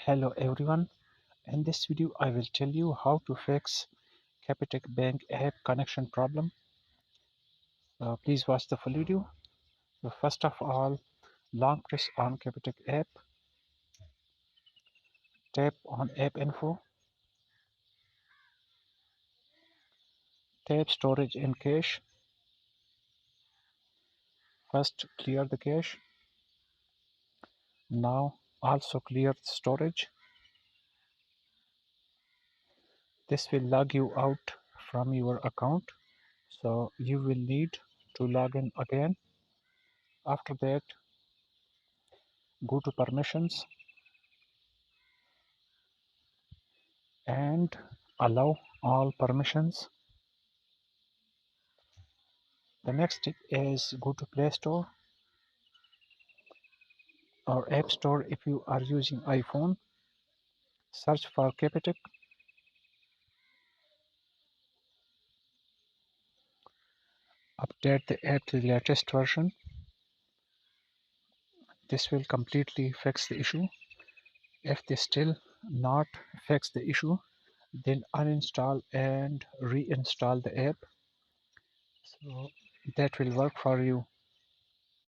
Hello everyone, in this video I will tell you how to fix Capitec Bank app connection problem. Please watch the full video. So first of all, long press on Capitec app, tap on app info, tap storage and cache. First clear the cache, now also clear the storage. This will log you out from your account, so you will need to log in again. After that, go to permissions and allow all permissions. The next step is go to Play Store or App Store if you are using iPhone. Search for Capitec. Update the app to the latest version. This will completely fix the issue. If they still not fix the issue, then uninstall and reinstall the app. So that will work for you.